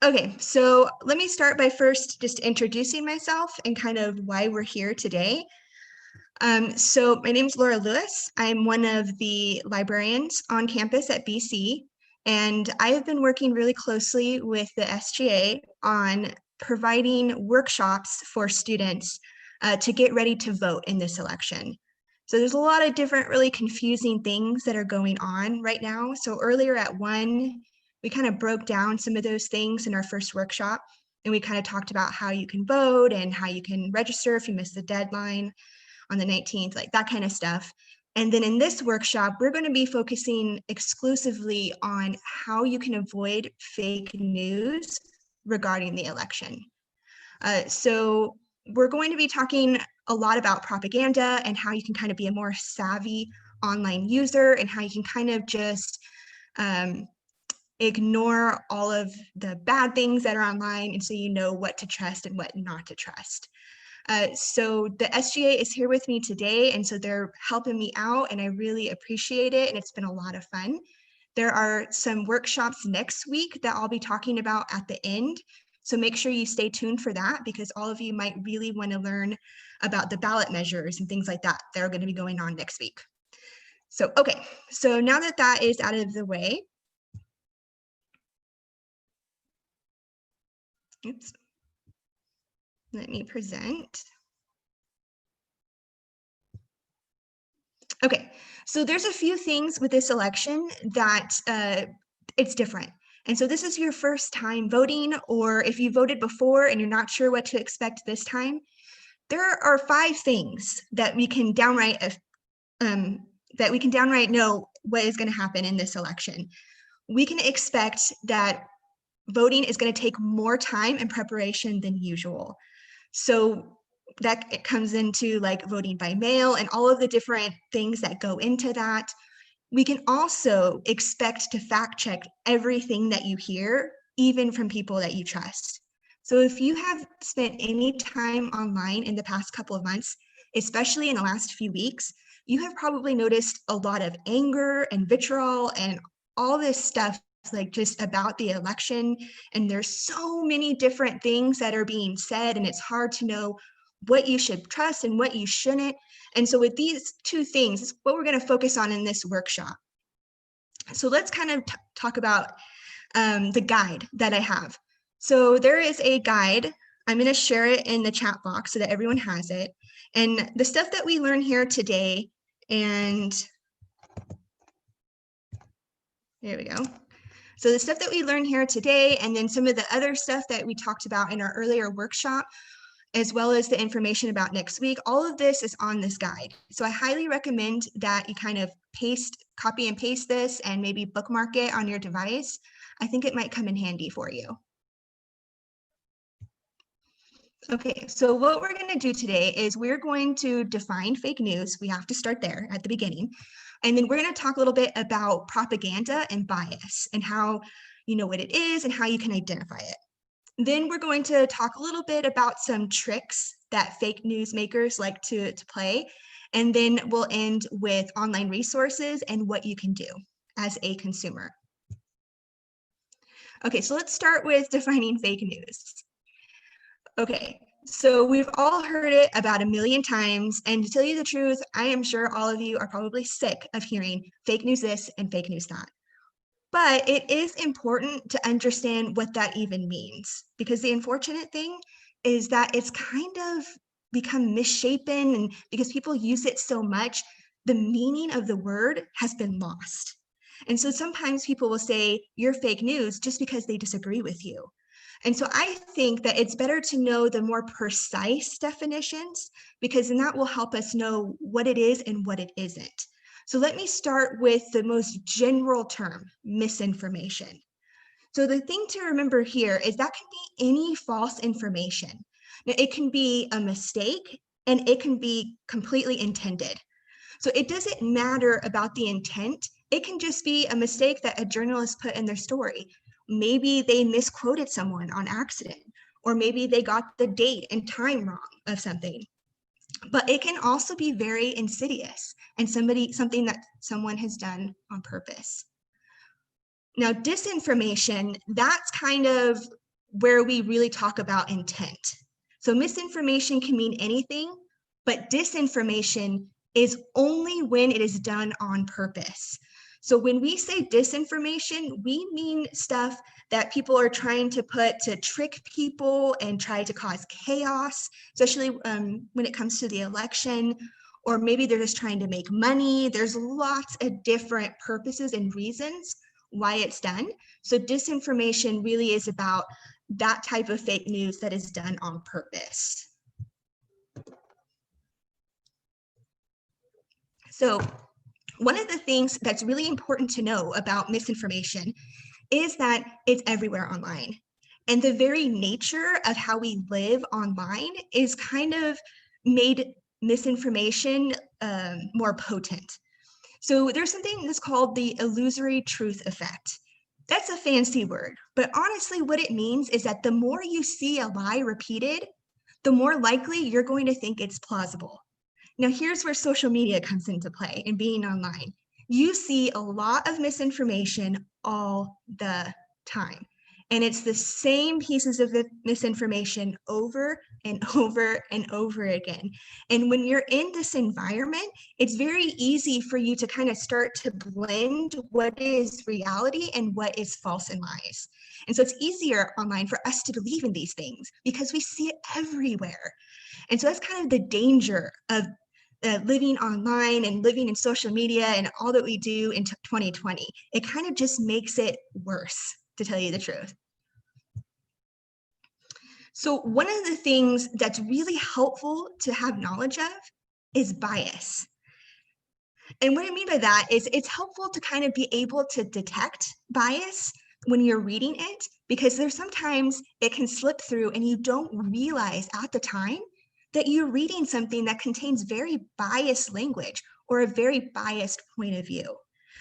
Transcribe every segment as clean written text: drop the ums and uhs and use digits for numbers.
Okay, so let me start by first just introducing myself and kind of why we're here today. So my name is Laura Lewis. I'm one of the librarians on campus at BC, and I have been working really closely with the SGA on providing workshops for students to get ready to vote in this election. So there's a lot of different really confusing things that are going on right now. So earlier at 1, we kind of broke down some of those things in our first workshop, and we kind of talked about how you can vote and how you can register if you miss the deadline on the 19th, like that kind of stuff. And then in this workshop, we're going to be focusing exclusively on how you can avoid fake news regarding the election. So we're going to be talking a lot about propaganda and how you can kind of be a more savvy online user and how you can kind of just ignore all of the bad things that are online, and so you know what to trust and what not to trust. So the SGA is here with me today, and so they're helping me out, and I really appreciate it, and it's been a lot of fun. There are some workshops next week that I'll be talking about at the end, so make sure you stay tuned for that, because all of you might really want to learn about the ballot measures and things like that that are going to be going on next week. So, okay, so now that that is out of the way, oops, let me present. Okay, so there's a few things with this election that it's different. And so this is your first time voting, or if you voted before and you're not sure what to expect this time, there are 5 things that we can downright know what is going to happen in this election. We can expect that voting is going to take more time and preparation than usual. So that it comes into like voting by mail and all of the different things that go into that. We can also expect to fact check everything that you hear, even from people that you trust. So if you have spent any time online in the past couple of months, especially in the last few weeks, you have probably noticed a lot of anger and vitriol and all this stuff like just about the election. And there's so many different things that are being said, and it's hard to know what you should trust and what you shouldn't. And so with these 2 things, is what we're going to focus on in this workshop. So let's kind of talk about the guide that I have. So there is a guide. I'm going to share it in the chat box so that everyone has it. And the stuff that we learn here today, and there we go. So the stuff that we learned here today, and then some of the other stuff that we talked about in our earlier workshop, as well as the information about next week, all of this is on this guide. So I highly recommend that you kind of copy and paste this and maybe bookmark it on your device. I think it might come in handy for you. Okay, so what we're going to do today is we're going to define fake news. We have to start there at the beginning. And then we're going to talk a little bit about propaganda and bias and how you know what it is and how you can identify it. Then we're going to talk a little bit about some tricks that fake news makers like to play. And then we'll end with online resources and what you can do as a consumer. Okay, so let's start with defining fake news. Okay, so we've all heard it about 1 million times, and to tell you the truth, I am sure all of you are probably sick of hearing fake news this and fake news that. But it is important to understand what that even means, because the unfortunate thing is that it's kind of become misshapen, and because people use it so much, the meaning of the word has been lost. And so sometimes people will say you're fake news just because they disagree with you. And so I think that it's better to know the more precise definitions, because then that will help us know what it is and what it isn't. So let me start with the most general term, misinformation. So the thing to remember here is that can be any false information. Now, it can be a mistake and it can be completely intended. So it doesn't matter about the intent. It can just be a mistake that a journalist put in their story. Maybe they misquoted someone on accident, or maybe they got the date and time wrong of something. But it can also be very insidious and something that someone has done on purpose. Now, disinformation, that's kind of where we really talk about intent. So misinformation can mean anything, but disinformation is only when it is done on purpose. So when we say disinformation, we mean stuff that people are trying to put to trick people and try to cause chaos, especially when it comes to the election, or maybe they're just trying to make money. There's lots of different purposes and reasons why it's done. So disinformation really is about that type of fake news that is done on purpose. So one of the things that's really important to know about misinformation is that it's everywhere online. And the very nature of how we live online is kind of made misinformation more potent. So there's something that's called the illusory truth effect. That's a fancy word, but honestly, what it means is that the more you see a lie repeated, the more likely you're going to think it's plausible. Now, here's where social media comes into play and being online. You see a lot of misinformation all the time. And it's the same pieces of misinformation over and over and over again. And when you're in this environment, it's very easy for you to kind of start to blend what is reality and what is false and lies. And so it's easier online for us to believe in these things because we see it everywhere. And so that's kind of the danger of living online and living in social media and all that we do in 2020. It kind of just makes it worse, to tell you the truth. So one of the things that's really helpful to have knowledge of is bias. And what I mean by that is it's helpful to kind of be able to detect bias when you're reading it, because there's sometimes it can slip through and you don't realize at the time that you're reading something that contains very biased language or a very biased point of view.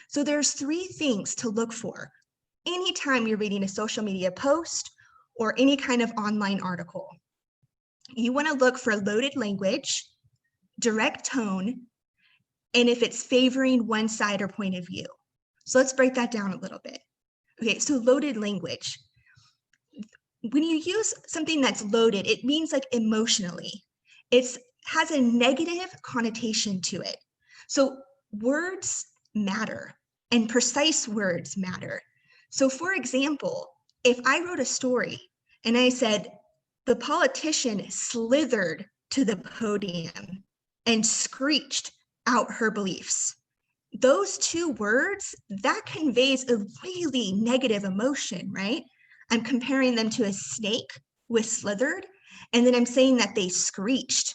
So there's 3 things to look for anytime you're reading a social media post or any kind of online article. You want to look for loaded language, direct tone, and if it's favoring one side or point of view. So let's break that down a little bit. Okay, so loaded language. When you use something that's loaded, it means like emotionally. It has a negative connotation to it. So words matter and precise words matter. So for example, if I wrote a story and I said, the politician slithered to the podium and screeched out her beliefs, those 2 words, that conveys a really negative emotion, right? I'm comparing them to a snake with slithered, and then I'm saying that they screeched.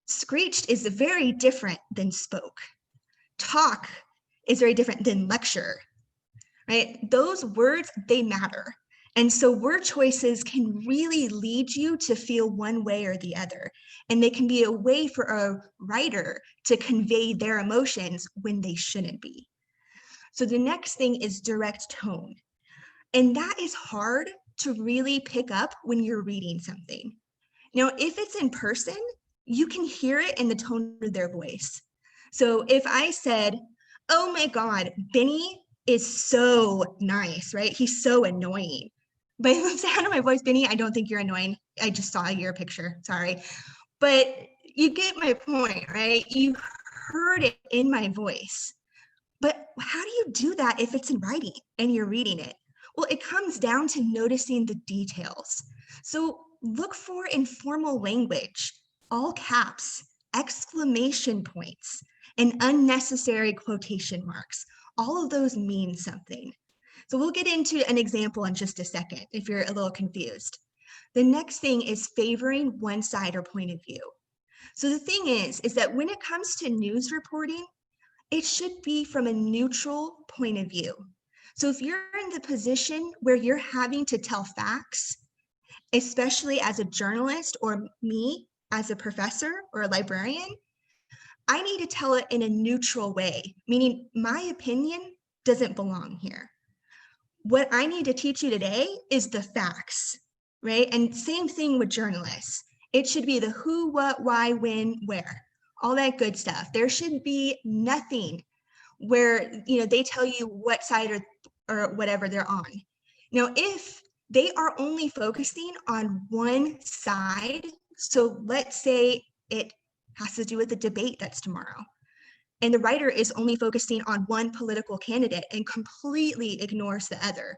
Screeched is very different than spoke. Talk is very different than lecture, right? Those words, they matter. And so word choices can really lead you to feel one way or the other. And they can be a way for a writer to convey their emotions when they shouldn't be. So the next thing is direct tone. And that is hard to really pick up when you're reading something. Now, if it's in person, you can hear it in the tone of their voice. So if I said, oh my God, Benny is so nice, right? He's so annoying. By the sound of my voice, Benny, I don't think you're annoying. I just saw your picture, sorry. But you get my point, right? You heard it in my voice. But how do you do that if it's in writing and you're reading it? Well, it comes down to noticing the details. So look for informal language, all caps, exclamation points, and unnecessary quotation marks. All of those mean something. So we'll get into an example in just a second if you're a little confused. The next thing is favoring one side or point of view. So the thing is that when it comes to news reporting, it should be from a neutral point of view. So if you're in the position where you're having to tell facts, especially as a journalist or me as a professor or a librarian, I need to tell it in a neutral way, meaning my opinion doesn't belong here. What I need to teach you today is the facts, right? And same thing with journalists. It should be the who, what, why, when, where, all that good stuff. There should be nothing where, they tell you what side or whatever they're on. Now, if they are only focusing on one side. So let's say it has to do with the debate that's tomorrow, and the writer is only focusing on one political candidate and completely ignores the other.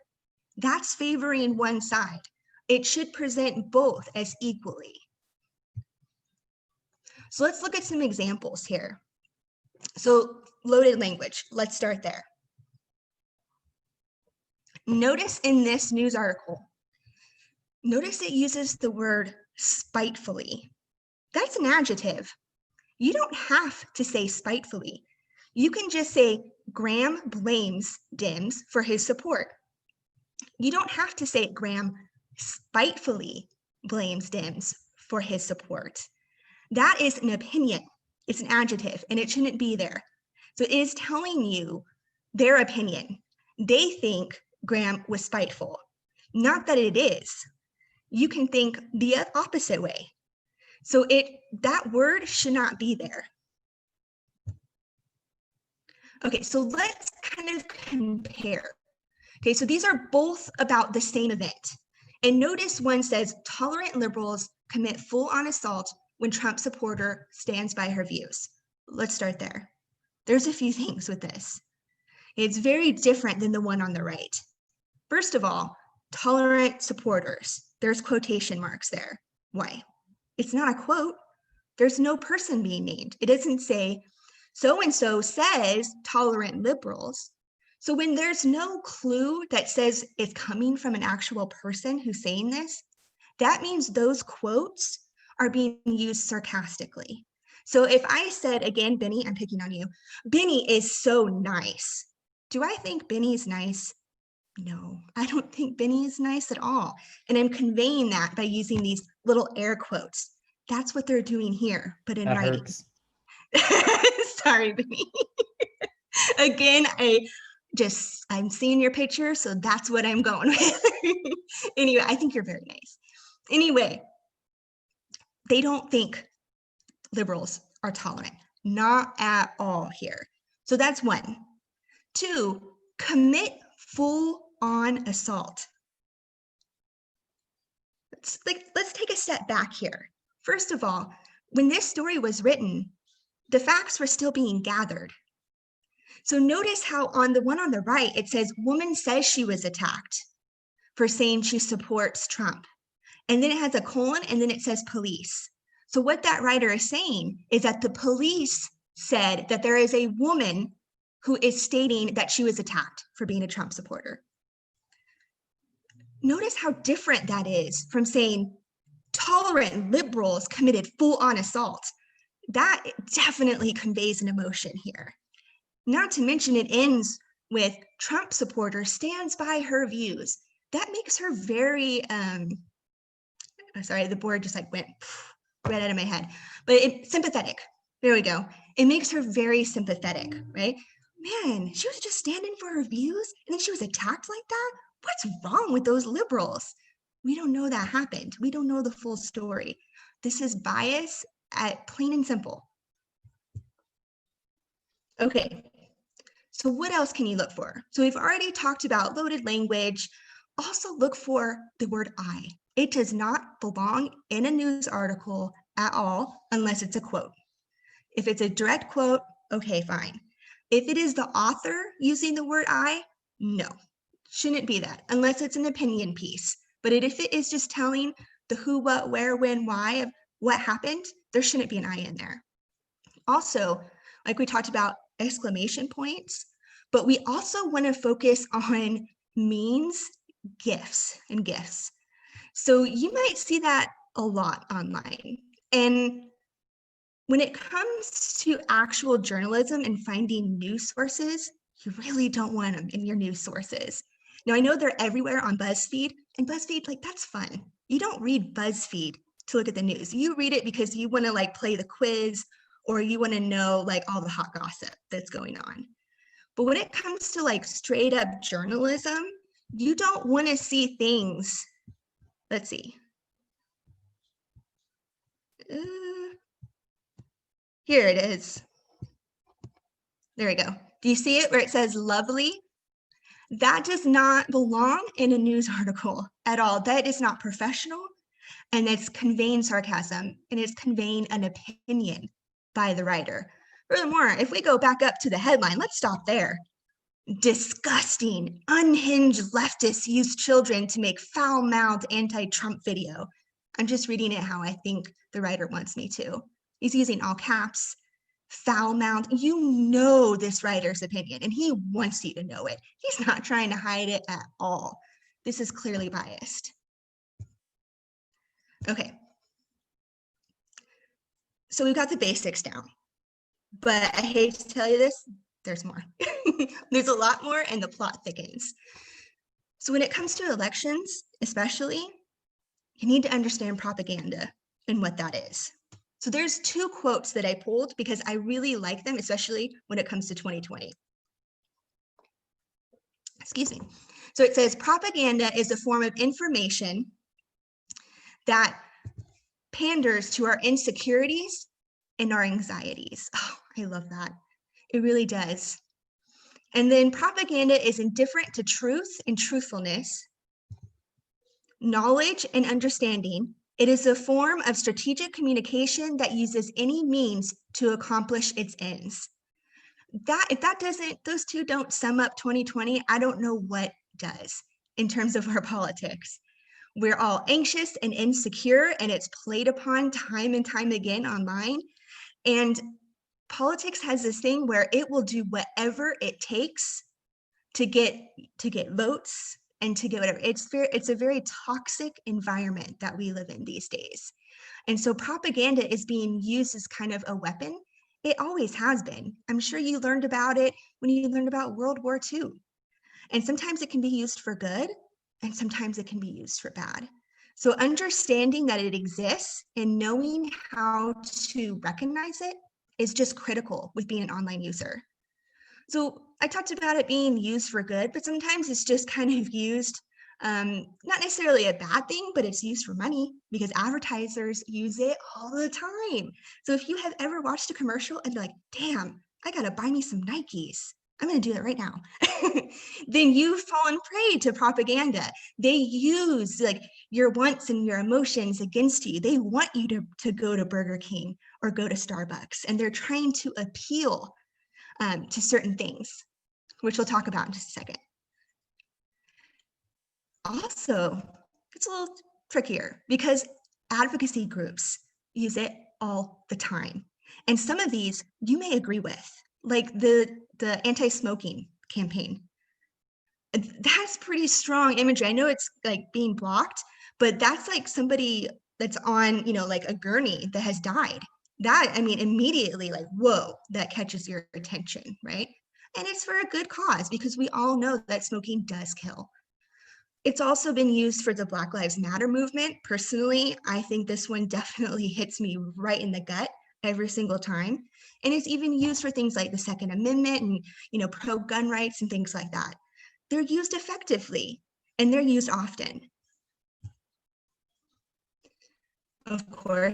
That's favoring one side. It should present both as equally. So let's look at some examples here. So loaded language, let's start there. Notice in this news article, notice it uses the word spitefully. That's an adjective. You don't have to say spitefully. You can just say Graham blames Dems for his support. You don't have to say Graham spitefully blames Dems for his support. That is an opinion. It's an adjective, and it shouldn't be there. So it is telling you their opinion. They think Graham was spiteful. Not that it is. You can think the opposite way. So that word should not be there. Okay, so let's kind of compare. Okay, so these are both about the same event. And notice one says, tolerant liberals commit full-on assault when Trump supporter stands by her views. Let's start there. There's a few things with this. It's very different than the one on the right. First of all, tolerant supporters. There's quotation marks there. Why? It's not a quote. There's no person being named. It doesn't say, so-and-so says tolerant liberals. So when there's no clue that says it's coming from an actual person who's saying this, that means those quotes are being used sarcastically. So if I said, again, Benny, I'm picking on you, Benny is so nice. Do I think Benny's nice? No, I don't think Benny is nice at all. And I'm conveying that by using these little air quotes. That's what they're doing here, but in writing. Sorry, Benny. Again, I'm seeing your picture, so that's what I'm going with. Anyway, I think you're very nice. Anyway, they don't think liberals are tolerant. Not at all here. So that's one. Two, commit full-on assault. Let's take a step back here. First of all, when this story was written, the facts were still being gathered. So notice how on the one on the right, it says, woman says she was attacked for saying she supports Trump. And then it has a colon, and then it says police. So what that writer is saying is that the police said that there is a woman who is stating that she was attacked for being a Trump supporter. Notice how different that is from saying tolerant liberals committed full-on assault. That definitely conveys an emotion here. Not to mention it ends with Trump supporter stands by her views. That makes her very, sorry, the board just like went right out of my head, but sympathetic. There we go. It makes her very sympathetic, right? Man, she was just standing for her views and then she was attacked like that? What's wrong with those liberals? We don't know that happened. We don't know the full story. This is bias at plain and simple. Okay, so what else can you look for? So we've already talked about loaded language. Also look for the word I. It does not belong in a news article at all unless it's a quote. If it's a direct quote, okay, fine. If it is the author using the word I, no, shouldn't be that unless it's an opinion piece. But if it is just telling the who, what, where, when, why of what happened, there shouldn't be an I in there. Also, like we talked about exclamation points, but we also want to focus on means, gifs, and gifs. So you might see that a lot online. And when it comes to actual journalism and finding news sources, you really don't want them in your news sources. Now, I know they're everywhere on BuzzFeed, and BuzzFeed, like, that's fun. You don't read BuzzFeed to look at the news. You read it because you want to like play the quiz or you want to know like all the hot gossip that's going on. But when it comes to like straight up journalism, you don't want to see things. Let's see. Here it is. There we go. Do you see it where it says lovely? That does not belong in a news article at all. That is not professional, and it's conveying sarcasm, and it's conveying an opinion by the writer. Furthermore, if we go back up to the headline, let's stop there. Disgusting, unhinged leftists use children to make foul-mouthed anti-Trump video. I'm just reading it how I think the writer wants me to. He's using all caps, foul-mouthed. You know this writer's opinion, and he wants you to know it. He's not trying to hide it at all. This is clearly biased. Okay. So we've got the basics down, but I hate to tell you this, there's more. There's a lot more, and the plot thickens. So when it comes to elections, especially, you need to understand propaganda and what that is. So there's two quotes that I pulled because I really like them, especially when it comes to 2020. Excuse me. So it says, propaganda is a form of information that panders to our insecurities and our anxieties. Oh, I love that. It really does. And then propaganda is indifferent to truth and truthfulness, knowledge and understanding. It is a form of strategic communication that uses any means to accomplish its ends. If that doesn't, those two don't sum up 2020, I don't know what does in terms of our politics. We're all anxious and insecure, and it's played upon time and time again online. And politics has this thing where it will do whatever it takes to get votes and to get whatever. It's a very toxic environment that we live in these days. And so propaganda is being used as kind of a weapon. It always has been. I'm sure you learned about it when you learned about World War II. And sometimes it can be used for good, and sometimes it can be used for bad. So understanding that it exists and knowing how to recognize it is just critical with being an online user. So I talked about it being used for good, but sometimes it's just kind of used, not necessarily a bad thing, but it's used for money because advertisers use it all the time. So if you have ever watched a commercial and be like, damn, I gotta buy me some Nikes, I'm gonna do that right now, then you've fallen prey to propaganda. They use like your wants and your emotions against you. They want you to go to Burger King or go to Starbucks, and they're trying to appeal to certain things, which we'll talk about in just a second. Also, it's a little trickier because advocacy groups use it all the time. And some of these you may agree with, like the anti-smoking campaign. That's pretty strong imagery. I know it's like being blocked, but that's like somebody that's on, like a gurney that has died. That, I mean, immediately like, whoa, that catches your attention, right? And it's for a good cause because we all know that smoking does kill. It's also been used for the Black Lives Matter movement. Personally, I think this one definitely hits me right in the gut every single time. And it's even used for things like the Second Amendment and, pro-gun rights and things like that. They're used effectively and they're used often. Of course,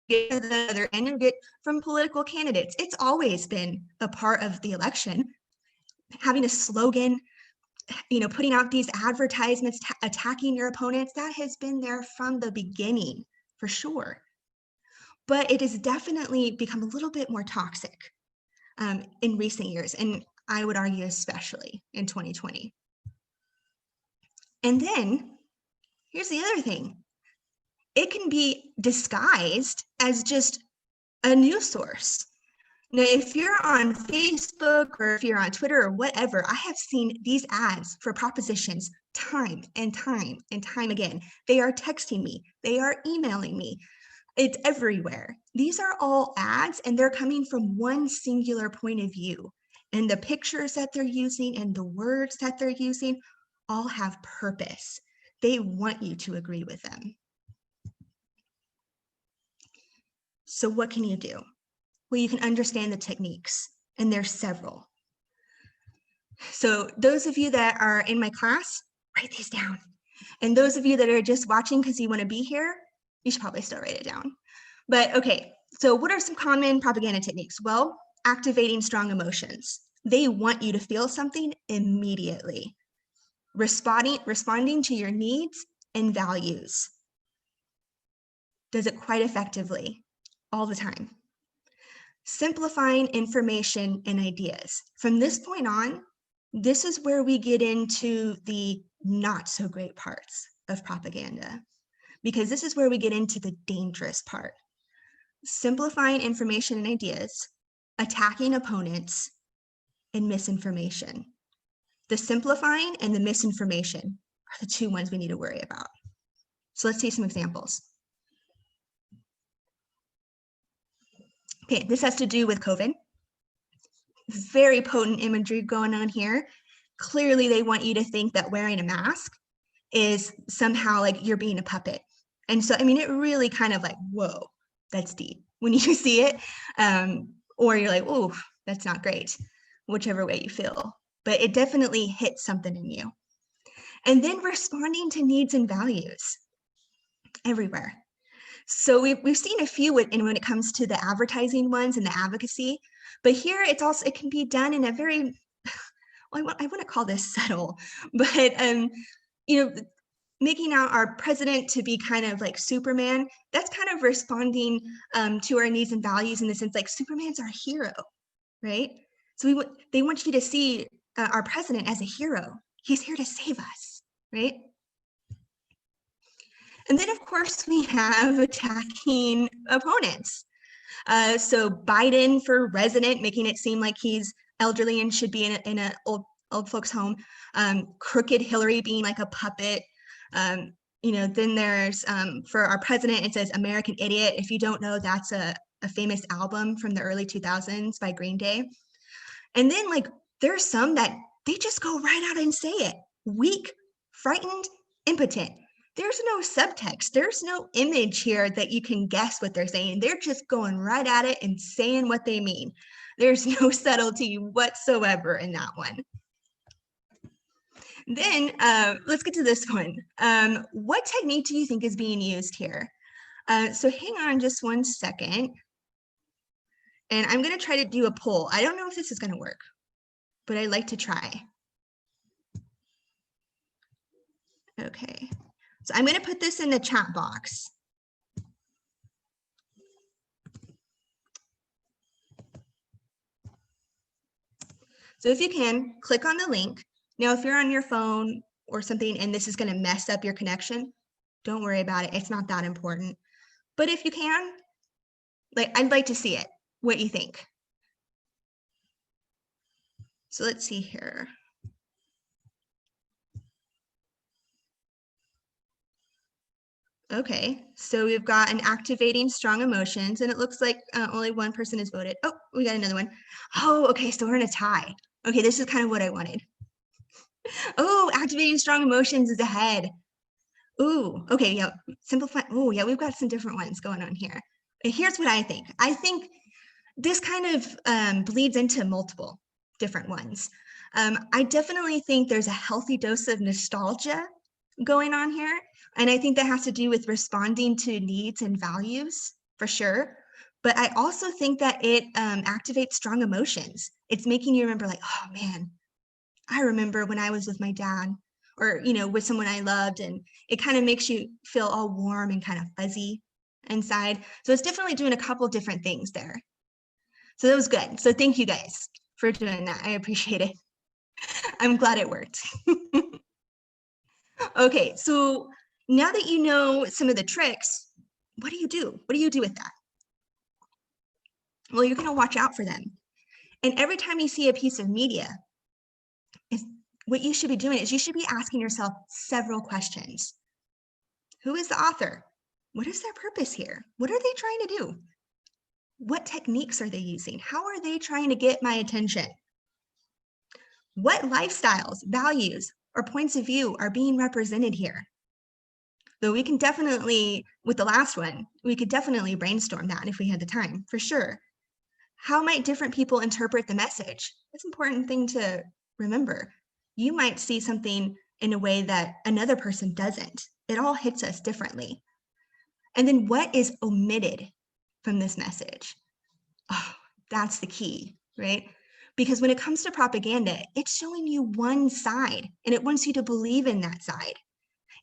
get to the other end and get from political candidates. It's always been a part of the election. Having a slogan, putting out these advertisements, attacking your opponents, that has been there from the beginning, for sure. But it has definitely become a little bit more toxic in recent years, and I would argue especially in 2020. And then, here's the other thing. It can be disguised as just a news source. Now, if you're on Facebook or if you're on Twitter or whatever, I have seen these ads for propositions time and time and time again. They are texting me, they are emailing me. It's everywhere. These are all ads and they're coming from one singular point of view. And the pictures that they're using and the words that they're using all have purpose. They want you to agree with them. So what can you do? Well, you can understand the techniques, and there's several. So those of you that are in my class, write these down. And those of you that are just watching because you want to be here, you should probably still write it down. But okay, so what are some common propaganda techniques? Well, activating strong emotions. They want you to feel something immediately. responding to your needs and values. Does it quite effectively all the time. Simplifying information and ideas. From this point on, this is where we get into the not so great parts of propaganda, because this is where we get into the dangerous part. Simplifying information and ideas, attacking opponents, and misinformation. The simplifying and the misinformation are the two ones we need to worry about. So let's see some examples. Okay, this has to do with COVID. Very potent imagery going on here. Clearly, they want you to think that wearing a mask is somehow like you're being a puppet. And so, I mean, it really kind of like, whoa, that's deep when you see it. Or you're like, oh, that's not great, whichever way you feel. But it definitely hits something in you. And then responding to needs and values everywhere. So we've seen a few when it comes to the advertising ones and the advocacy, but here it can be done in a very, well, I want to call this subtle, but making out our president to be kind of like Superman, that's kind of responding to our needs and values in the sense like Superman's our hero, right? So they want you to see our president as a hero. He's here to save us, right? And then, of course, we have attacking opponents. So Biden for president, making it seem like he's elderly and should be in a old folks home. Crooked Hillary being like a puppet. Then there's for our president, it says American Idiot. If you don't know, that's a famous album from the early 2000s by Green Day. And then like there's some that they just go right out and say it. Weak, frightened, impotent. There's no subtext. There's no image here that you can guess what they're saying. They're just going right at it and saying what they mean. There's no subtlety whatsoever in that one. Then let's get to this one. What technique do you think is being used here? So hang on just one second. And I'm going to try to do a poll. I don't know if this is going to work, but I'd like to try. Okay. So I'm going to put this in the chat box. So if you can, click on the link. Now, if you're on your phone or something and this is going to mess up your connection, don't worry about it. It's not that important. But if you can, I'd like to see it, what you think. So let's see here. Okay, so we've got an activating strong emotions, and it looks like only one person has voted. Oh, we got another one. Oh, okay, so we're in a tie. Okay, this is kind of what I wanted. Oh, activating strong emotions is ahead. Ooh, okay, yeah, simplify. Oh, yeah, we've got some different ones going on here. Here's what I think. I think this kind of bleeds into multiple different ones. I definitely think there's a healthy dose of nostalgia going on here. And I think that has to do with responding to needs and values for sure. But I also think that it activates strong emotions. It's making you remember like, oh man, I remember when I was with my dad or, with someone I loved, and it kind of makes you feel all warm and kind of fuzzy inside. So it's definitely doing a couple different things there. So that was good. So thank you guys for doing that. I appreciate it. I'm glad it worked. Okay, so now that you know some of the tricks, what do you do? What do you do with that? Well, you're going to watch out for them. And every time you see a piece of media, what you should be doing is you should be asking yourself several questions. Who is the author? What is their purpose here? What are they trying to do? What techniques are they using? How are they trying to get my attention? What lifestyles, values, or points of view are being represented here? Though we can definitely, with the last one, we could definitely brainstorm that if we had the time, for sure. How might different people interpret the message? That's an important thing to remember. You might see something in a way that another person doesn't. It all hits us differently. And then what is omitted from this message? Oh, that's the key, right? Because when it comes to propaganda, it's showing you one side and it wants you to believe in that side.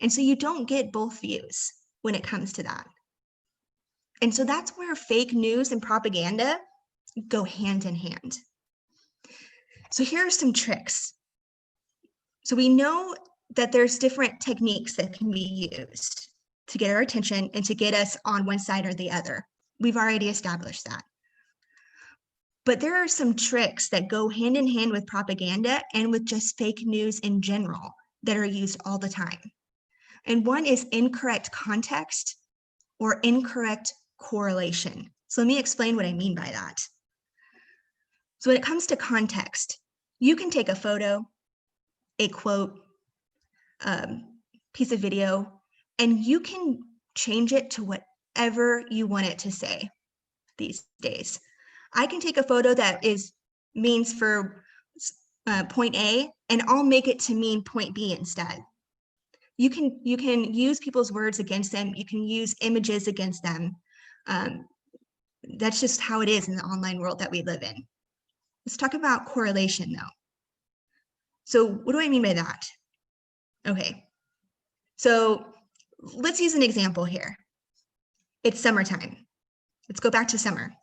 And so you don't get both views when it comes to that. And so that's where fake news and propaganda go hand in hand. So here are some tricks. So we know that there's different techniques that can be used to get our attention and to get us on one side or the other. We've already established that. But there are some tricks that go hand in hand with propaganda and with just fake news in general that are used all the time. And one is incorrect context or incorrect correlation. So let me explain what I mean by that. So when it comes to context, you can take a photo, a quote, piece of video, and you can change it to whatever you want it to say these days. I can take a photo that means for point A, and I'll make it to mean point B instead. You can use people's words against them. You can use images against them. That's just how it is in the online world that we live in. Let's talk about correlation though. So what do I mean by that? Okay, so let's use an example here. It's summertime. Let's go back to summer.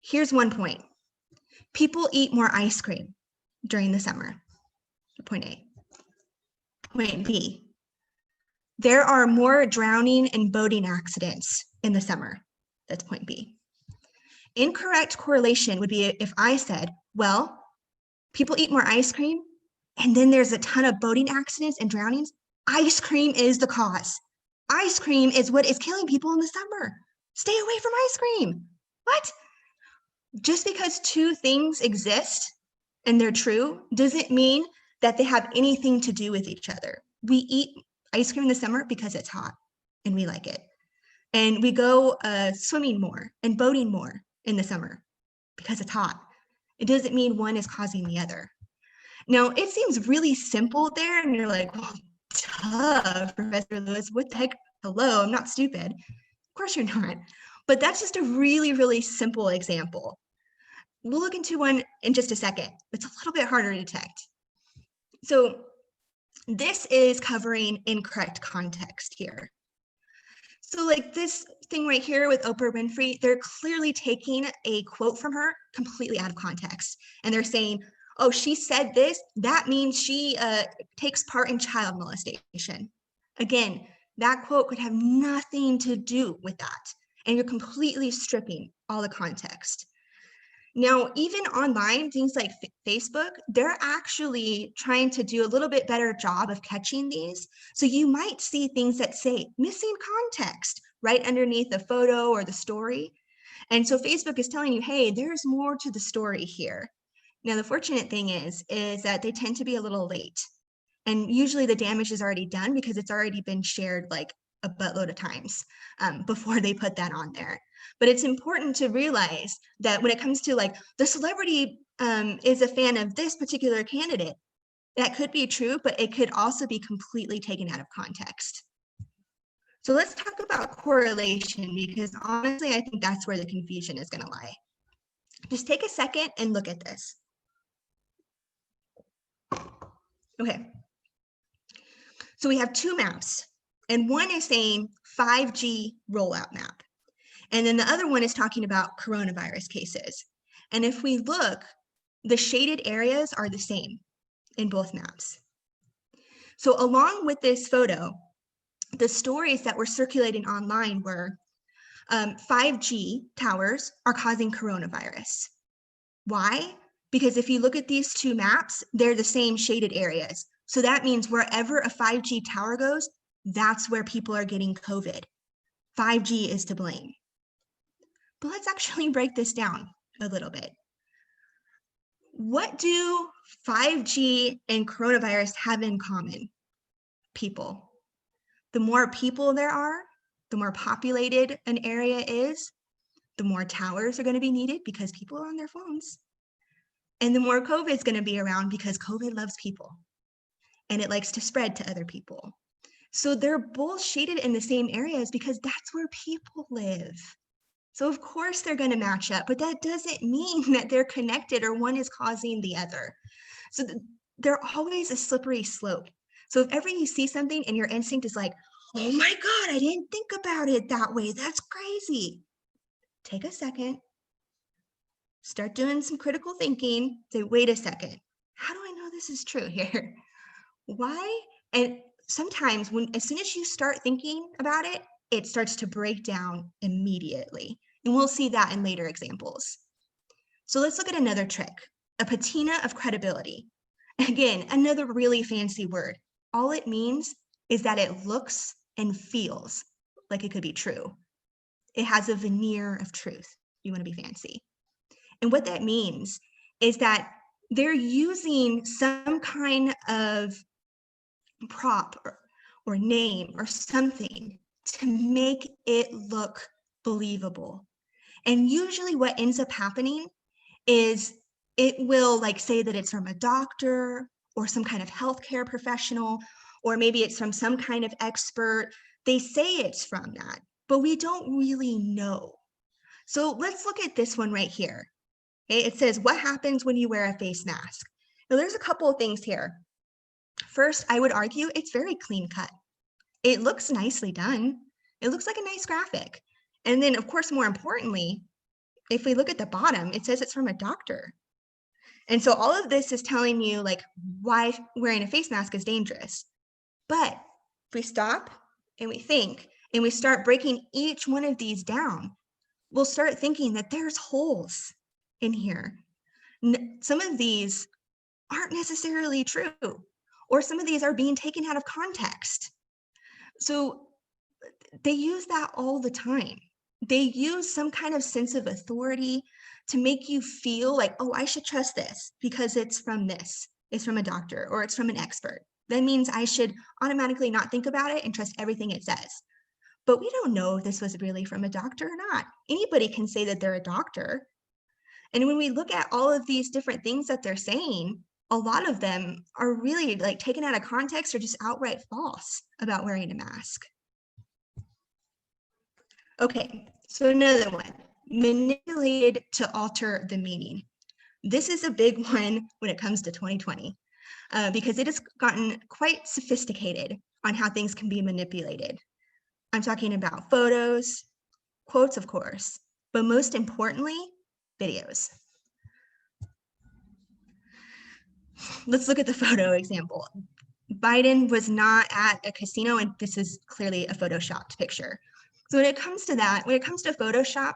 Here's one point. People eat more ice cream during the summer. Point A. Point B. There are more drowning and boating accidents in the summer. That's point B. Incorrect correlation would be if I said, well, people eat more ice cream and then there's a ton of boating accidents and drownings. Ice cream is the cause. Ice cream is what is killing people in the summer. Stay away from ice cream. What? Just because two things exist and they're true doesn't mean that they have anything to do with each other. We eat ice cream in the summer because it's hot and we like it. And we go swimming more and boating more in the summer because it's hot. It doesn't mean one is causing the other. Now, it seems really simple there, and you're like, well, duh, Professor Lewis, what the heck? Hello, I'm not stupid. Of course you're not. But that's just a really, really simple example. We'll look into one in just a second. It's a little bit harder to detect. So this is covering incorrect context here. So like this thing right here with Oprah Winfrey, they're clearly taking a quote from her completely out of context. And they're saying, oh, she said this, that means she takes part in child molestation. Again, that quote could have nothing to do with that. And you're completely stripping all the context. Now, even online, things like Facebook, they're actually trying to do a little bit better job of catching these. So you might see things that say missing context right underneath the photo or the story. And so Facebook is telling you, hey, there's more to the story here. Now, the fortunate thing is that they tend to be a little late. And usually the damage is already done because it's already been shared like a buttload of times before they put that on there. But it's important to realize that when it comes to like the celebrity is a fan of this particular candidate, that could be true, but it could also be completely taken out of context. So let's talk about correlation, because honestly, I think that's where the confusion is going to lie. Just take a second and look at this. Okay. So we have two maps, and one is saying 5G rollout map. And then the other one is talking about coronavirus cases. And if we look, the shaded areas are the same in both maps. So along with this photo, the stories that were circulating online were 5G towers are causing coronavirus. Why? Because if you look at these two maps, they're the same shaded areas. So that means wherever a 5G tower goes, that's where people are getting COVID. 5G is to blame. But let's actually break this down a little bit. What do 5G and coronavirus have in common? People. The more people there are, the more populated an area is, the more towers are going to be needed because people are on their phones. And the more COVID is going to be around because COVID loves people and it likes to spread to other people. So they're both shaded in the same areas because that's where people live. So of course they're going to match up, but that doesn't mean that they're connected or one is causing the other. So they're always a slippery slope. So if ever you see something and your instinct is like, oh my God, I didn't think about it that way. That's crazy. Take a second, start doing some critical thinking. Say, wait a second, how do I know this is true here? Why? And sometimes as soon as you start thinking about it, it starts to break down immediately. And we'll see that in later examples. So let's look at another trick, a patina of credibility. Again, another really fancy word. All it means is that it looks and feels like it could be true. It has a veneer of truth. You want to be fancy. And what that means is that they're using some kind of prop or name or something to make it look believable. And usually what ends up happening is it will like say that it's from a doctor or some kind of healthcare professional, or maybe it's from some kind of expert. They say it's from that, but we don't really know. So let's look at this one right here. Okay, it says, what happens when you wear a face mask? Now there's a couple of things here. First, I would argue it's very clean cut. It looks nicely done. It looks like a nice graphic. And then, of course, more importantly, if we look at the bottom, it says it's from a doctor. And so all of this is telling you like why wearing a face mask is dangerous. But if we stop and we think and we start breaking each one of these down, we'll start thinking that there's holes in here. Some of these aren't necessarily true, or some of these are being taken out of context. So they use that all the time. They use some kind of sense of authority to make you feel like, oh, I should trust this because it's from this. It's from a doctor or it's from an expert. That means I should automatically not think about it and trust everything it says. But we don't know if this was really from a doctor or not. Anybody can say that they're a doctor. And when we look at all of these different things that they're saying, a lot of them are really like taken out of context or just outright false about wearing a mask. Okay, so another one, manipulated to alter the meaning. This is a big one when it comes to 2020 because it has gotten quite sophisticated on how things can be manipulated. I'm talking about photos, quotes, of course, but most importantly, videos. Let's look at the photo example. Biden was not at a casino, and this is clearly a photoshopped picture. So when it comes to that, when it comes to Photoshop,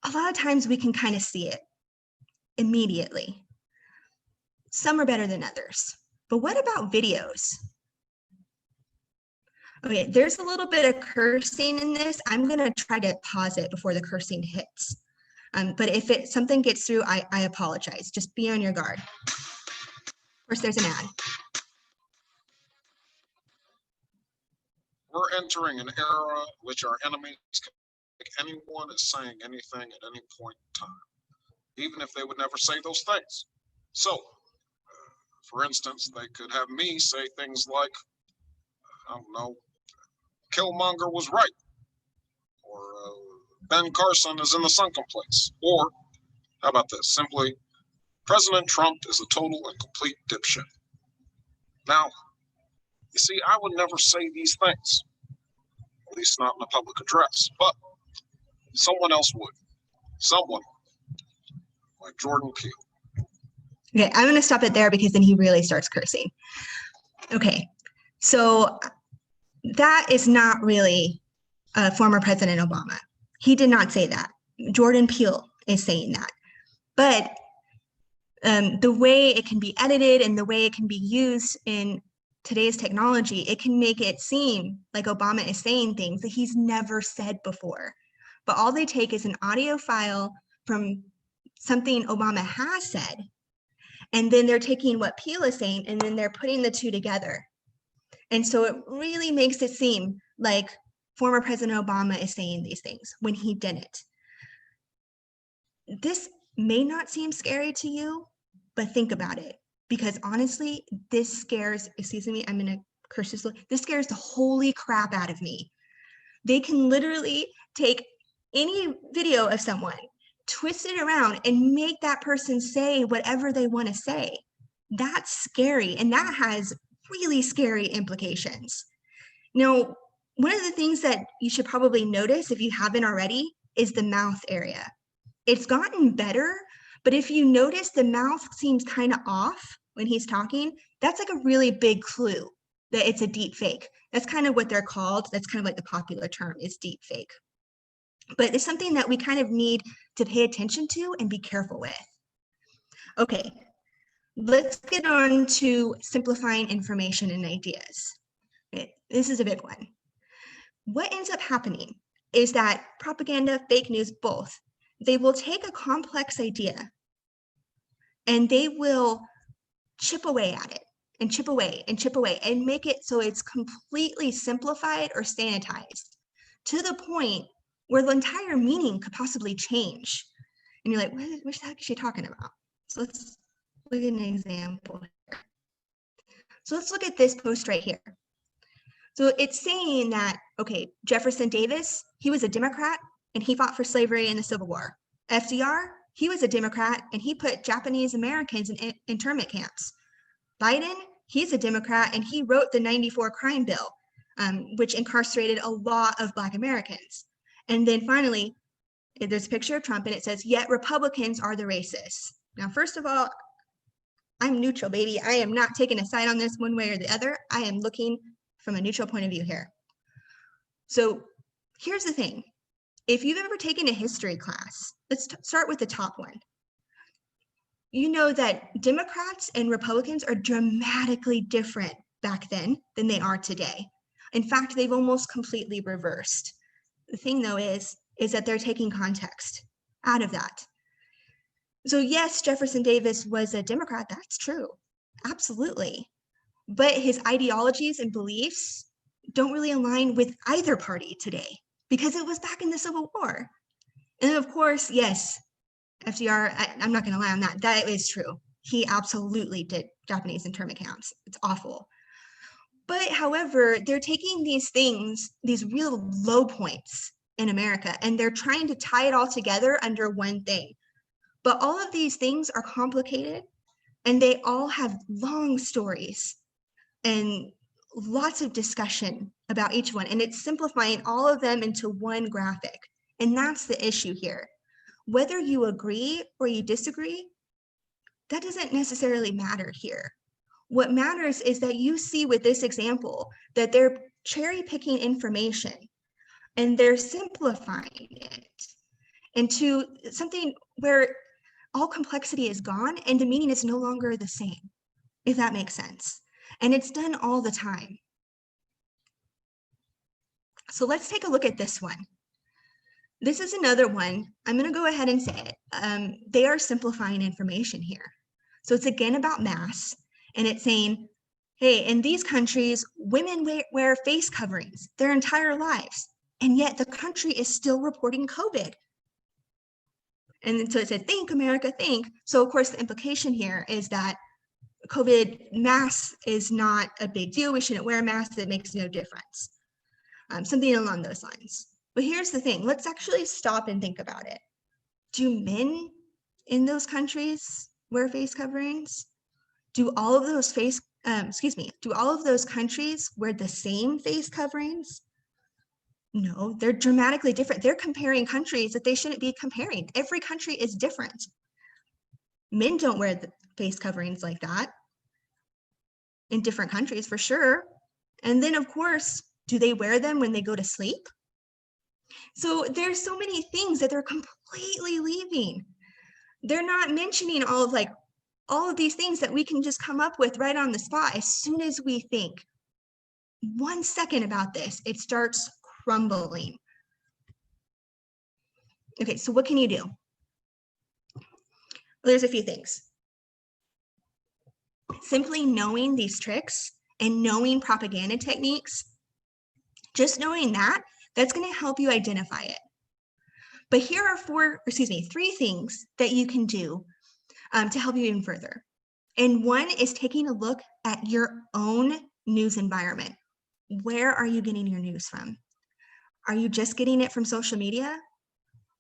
a lot of times we can kind of see it immediately. Some are better than others. But what about videos? Okay, there's a little bit of cursing in this. I'm going to try to pause it before the cursing hits. But if something gets through, I apologize. Just be on your guard. Of course, there's an ad. We're entering an era in which our enemies can think anyone is saying anything at any point in time, even if they would never say those things. So, for instance, they could have me say things like, I don't know, Killmonger was right, or Ben Carson is in the sunken place, or how about this? Simply, President Trump is a total and complete dipshit. Now, you see, I would never say these things, at least not in a public address, but someone else would. Someone like Jordan Peele. Okay, I'm going to stop it there because then he really starts cursing. Okay, so that is not really former President Obama. He did not say that. Jordan Peele is saying that. But the way it can be edited and the way it can be used in today's technology, it can make it seem like Obama is saying things that he's never said before. But all they take is an audio file from something Obama has said, and then they're taking what Peele is saying, and then they're putting the two together. And so it really makes it seem like former President Obama is saying these things when he didn't. This may not seem scary to you, but think about it. Because honestly, this scares, excuse me, I'm gonna curse this scares the holy crap out of me. They can literally take any video of someone, twist it around and make that person say whatever they want to say. That's scary, and that has really scary implications. Now, one of the things that you should probably notice if you haven't already is the mouth area. It's gotten better, but if you notice the mouth seems kind of off when he's talking, that's like a really big clue that it's a deep fake. That's kind of what they're called. That's kind of like the popular term is deep fake. But it's something that we kind of need to pay attention to and be careful with. Okay, let's get on to simplifying information and ideas. Okay, this is a big one. What ends up happening is that propaganda, fake news, both, they will take a complex idea and they will chip away at it and chip away and chip away and make it so it's completely simplified or sanitized to the point where the entire meaning could possibly change. And you're like, what the heck is she talking about? So let's look at an example here. So let's look at this post right here. So it's saying that, okay, Jefferson Davis, he was a Democrat and he fought for slavery in the Civil War. FDR, he was a Democrat and he put Japanese Americans in internment camps. Biden, he's a Democrat and he wrote the '94 crime bill, which incarcerated a lot of Black Americans. And then finally, there's a picture of Trump and it says, yet Republicans are the racists. Now, first of all, I'm neutral, baby. I am not taking a side on this one way or the other. I am looking from a neutral point of view here. So here's the thing. If you've ever taken a history class, let's start with the top one. You know that Democrats and Republicans are dramatically different back then than they are today. In fact, they've almost completely reversed. The thing though is that they're taking context out of that. So yes, Jefferson Davis was a Democrat, that's true, absolutely. But his ideologies and beliefs don't really align with either party today because it was back in the Civil War. And of course, yes, FDR, I'm not gonna lie on that, that is true. He absolutely did Japanese internment camps, it's awful. But however, they're taking these things, these real low points in America, and they're trying to tie it all together under one thing. But all of these things are complicated and they all have long stories and lots of discussion about each one. And it's simplifying all of them into one graphic. And that's the issue here. Whether you agree or you disagree, that doesn't necessarily matter here. What matters is that you see with this example that they're cherry picking information and they're simplifying it into something where all complexity is gone and the meaning is no longer the same, if that makes sense. And it's done all the time. So let's take a look at this one. This is another one. I'm going to go ahead and say it. They are simplifying information here. So it's again about masks, and it's saying, hey, in these countries, women wear face coverings their entire lives, and yet the country is still reporting COVID. And so it said, think, America, think. So of course, the implication here is that COVID masks is not a big deal. We shouldn't wear masks. It makes no difference. Something along those lines. But here's the thing. Let's actually stop and think about it. Do men in those countries wear face coverings? Do all of those do all of those countries wear the same face coverings? No, they're dramatically different. They're comparing countries that they shouldn't be comparing. Every country is different. Men don't wear the face coverings like that in different countries for sure. And then of course, do they wear them when they go to sleep? So there's so many things that they're completely leaving. They're not mentioning all of these things that we can just come up with right on the spot. As soon as we think 1 second about this, it starts crumbling. Okay, so what can you do? Well, there's a few things. Simply knowing these tricks and knowing propaganda techniques, just knowing that, that's going to help you identify it. But here are three things that you can do to help you even further. And one is taking a look at your own news environment. Where are you getting your news from? Are you just getting it from social media?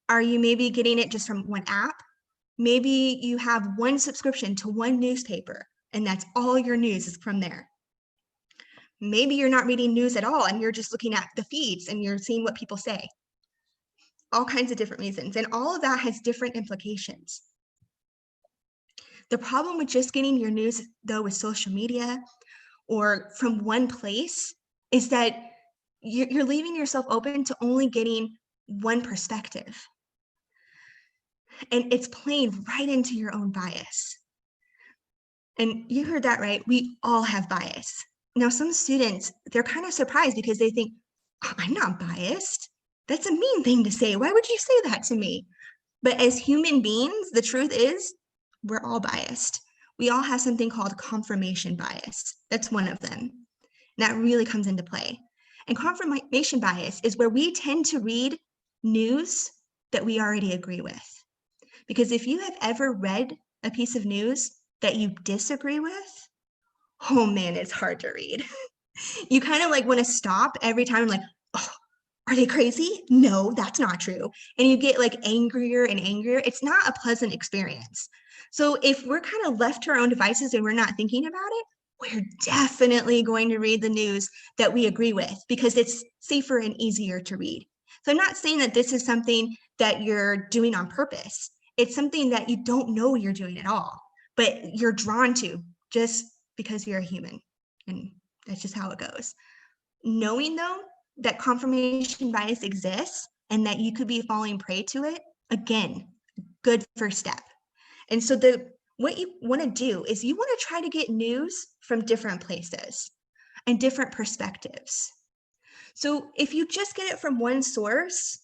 Are you maybe getting it just from one app? Maybe you have one subscription to one newspaper and that's all your news is from there. Maybe you're not reading news at all and you're just looking at the feeds and you're seeing what people say. All kinds of different reasons. And all of that has different implications. The problem with just getting your news, though, with social media or from one place is that you're leaving yourself open to only getting one perspective. And it's playing right into your own bias. And you heard that right. We all have bias. Now, some students, they're kind of surprised because they think, I'm not biased. That's a mean thing to say. Why would you say that to me? But as human beings, the truth is we're all biased. We all have something called confirmation bias. That's one of them. And that really comes into play. And confirmation bias is where we tend to read news that we already agree with. Because if you have ever read a piece of news that you disagree with, oh man, it's hard to read. You kind of like want to stop every time, like, oh, are they crazy? No, that's not true. And you get like angrier and angrier. It's not a pleasant experience. So if we're kind of left to our own devices and we're not thinking about it, we're definitely going to read the news that we agree with because it's safer and easier to read. So I'm not saying that this is something that you're doing on purpose. It's something that you don't know you're doing at all, but you're drawn to just because you're a human. And that's just how it goes. Knowing though that confirmation bias exists and that you could be falling prey to it, again, good first step. And so what you want to do is you want to try to get news from different places and different perspectives. So if you just get it from one source,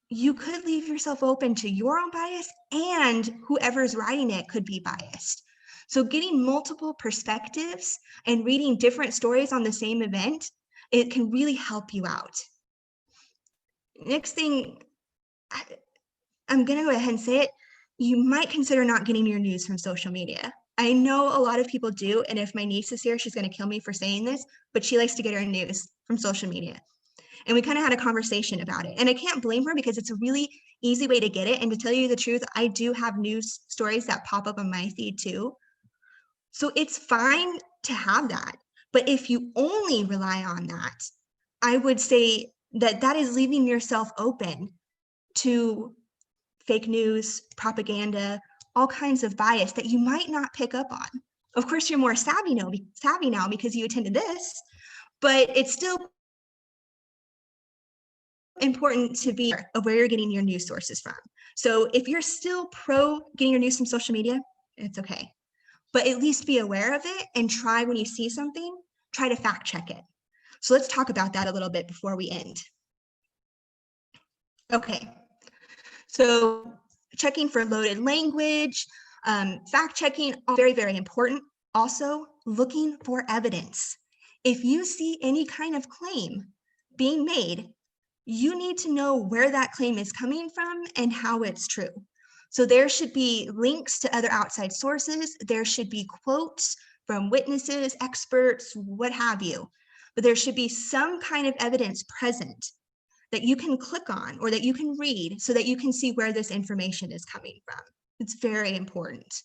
you could leave yourself open to your own bias and whoever's writing it could be biased. So getting multiple perspectives and reading different stories on the same event, it can really help you out. Next thing, I'm going to go ahead and say it. You might consider not getting your news from social media. I know a lot of people do, and if my niece is here, she's going to kill me for saying this, but she likes to get her news from social media. And we kind of had a conversation about it. And I can't blame her because it's a really easy way to get it. And to tell you the truth, I do have news stories that pop up on my feed too. So it's fine to have that. But if you only rely on that, I would say that that is leaving yourself open to fake news, propaganda, all kinds of bias that you might not pick up on. Of course, you're more savvy now because you attended this, but it's still important to be aware of where you're getting your news sources from. So if you're still pro getting your news from social media, it's okay. But at least be aware of it and try when you see something, try to fact check it. So let's talk about that a little bit before we end. Okay, so checking for loaded language, fact checking, all very, very important. Also, looking for evidence. If you see any kind of claim being made, you need to know where that claim is coming from and how it's true. So there should be links to other outside sources. There should be quotes from witnesses, experts, what have you. But there should be some kind of evidence present that you can click on or that you can read so that you can see where this information is coming from. It's very important.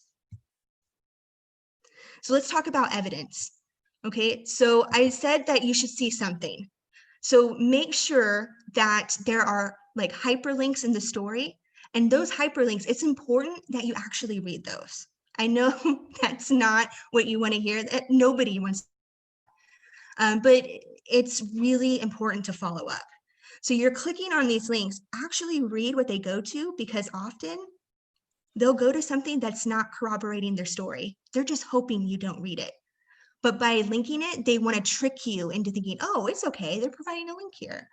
So let's talk about evidence. Okay, so I said that you should see something. So make sure that there are like hyperlinks in the story, and those hyperlinks, it's important that you actually read those. I know that's not what you want to hear, that nobody wants, but it's really important to follow up. So you're clicking on these links, actually read what they go to, because often they'll go to something that's not corroborating their story. They're just hoping you don't read it. But by linking it, they want to trick you into thinking, oh, it's okay, they're providing a link here.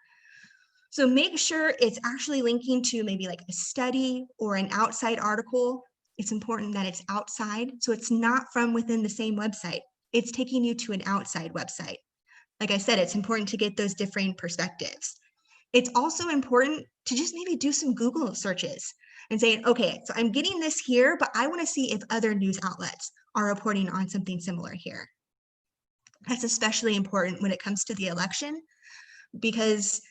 So make sure it's actually linking to maybe like a study or an outside article. It's important that it's outside. So it's not from within the same website. It's taking you to an outside website. Like I said, it's important to get those different perspectives. It's also important to just maybe do some Google searches and say, okay, so I'm getting this here, but I want to see if other news outlets are reporting on something similar here. That's especially important when it comes to the election, because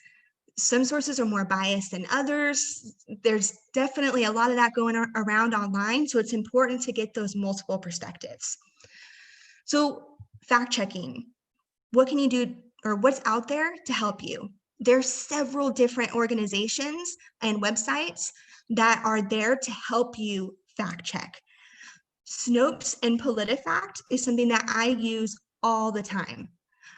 Some sources are more biased than others. There's definitely a lot of that going around online, so it's important to get those multiple perspectives. So fact checking, what can you do, or what's out there to help you? There's several different organizations and websites that are there to help you fact check. Snopes and PolitiFact is something that I use all the time.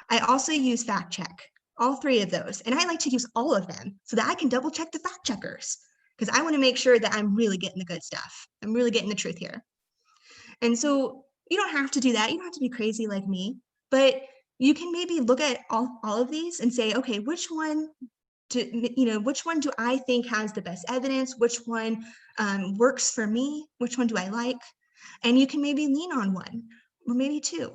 I also use fact check, all three of those. And I like to use all of them so that I can double check the fact checkers, because I want to make sure that I'm really getting the good stuff. I'm really getting the truth here. And so you don't have to do that. You don't have to be crazy like me, but you can maybe look at all of these and say, okay, which one do I think has the best evidence? Which one works for me? Which one do I like? And you can maybe lean on one or maybe two.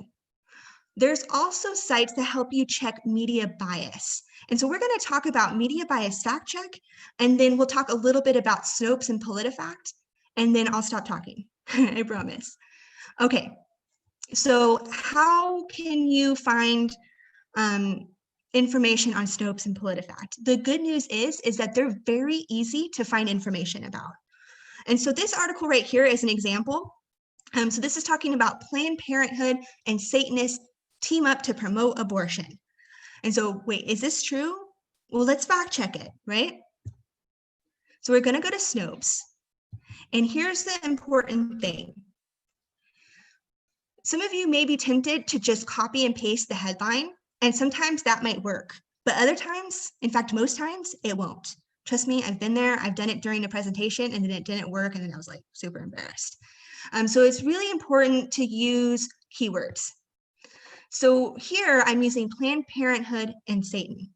There's also sites that help you check media bias. And so we're going to talk about media bias fact check, and then we'll talk a little bit about Snopes and PolitiFact, and then I'll stop talking. I promise. Okay, so how can you find information on Snopes and PolitiFact? The good news is that they're very easy to find information about. And so this article right here is an example. So this is talking about Planned Parenthood and Satanists team up to promote abortion. And so, wait, is this true? Well, let's fact check it, right? So we're going to go to Snopes. And here's the important thing. Some of you may be tempted to just copy and paste the headline, and sometimes that might work. But other times, in fact, most times, it won't. Trust me, I've been there. I've done it during a presentation, and then it didn't work, and then I was like super embarrassed. So it's really important to use keywords. So here I'm using Planned Parenthood and Satan.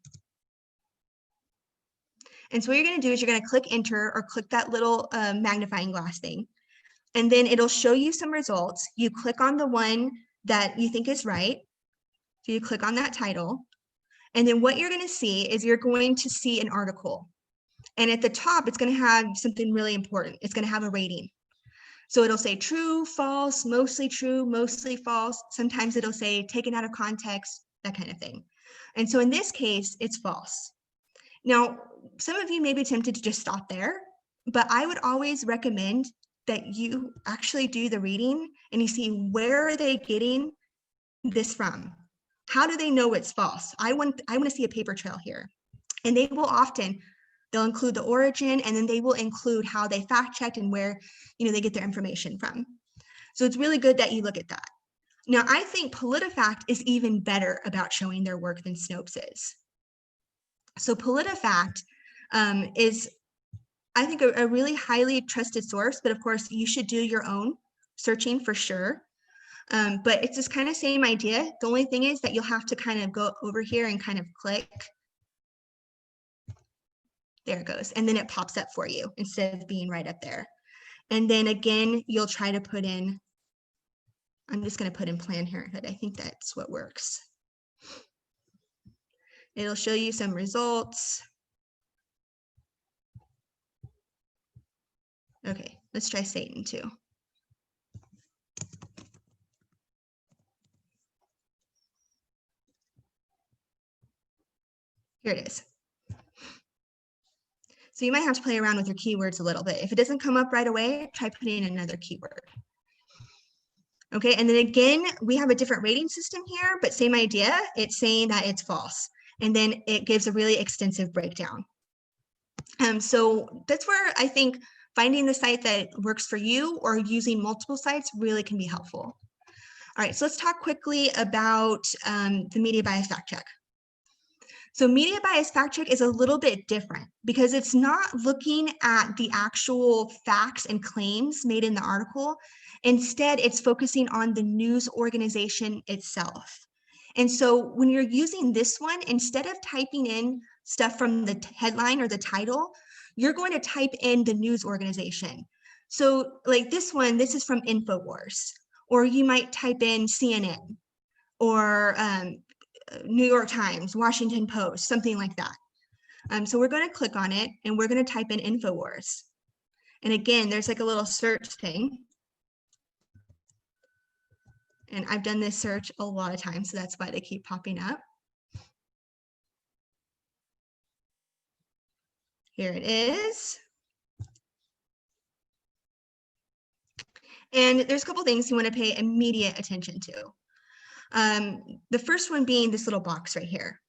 And so what you're going to do is you're going to click enter, or click that little magnifying glass thing. And then it'll show you some results. You click on the one that you think is right. So you click on that title. And then what you're going to see is you're going to see an article. And at the top, it's going to have something really important. It's going to have a rating. So it'll say true, false, mostly true, mostly false. Sometimes it'll say taken out of context, that kind of thing. And so in this case, it's false. Now, some of you may be tempted to just stop there, but I would always recommend that you actually do the reading and you see, where are they getting this from? How do they know it's false? I want to see a paper trail here. And they will often, they'll include the origin, and then they will include how they fact checked and where they get their information from. So it's really good that you look at that. Now, I think PolitiFact is even better about showing their work than Snopes is. So PolitiFact is, I think, a really highly trusted source, but of course you should do your own searching for sure. But it's this kind of same idea. The only thing is that you'll have to kind of go over here and kind of click. There it goes. And then it pops up for you instead of being right up there. And then again, you'll try to put in, I'm just going to put in Planned Parenthood. I think that's what works. It'll show you some results. Okay, let's try Satan too. Here it is. So you might have to play around with your keywords a little bit. If it doesn't come up right away, try putting in another keyword. Okay, and then again, we have a different rating system here, but same idea. It's saying that it's false. And then it gives a really extensive breakdown. So that's where I think finding the site that works for you or using multiple sites really can be helpful. All right, so let's talk quickly about the media bias fact check. So media bias fact check is a little bit different because it's not looking at the actual facts and claims made in the article. Instead, it's focusing on the news organization itself. And so when you're using this one, instead of typing in stuff from the headline or the title, you're going to type in the news organization. So like this one, this is from InfoWars, or you might type in CNN or New York Times, Washington Post, something like that. So we're going to click on it and we're going to type in InfoWars. And again, there's like a little search thing. And I've done this search a lot of times, so that's why they keep popping up. Here it is. And there's a couple things you want to pay immediate attention to. The first one being this little box right here.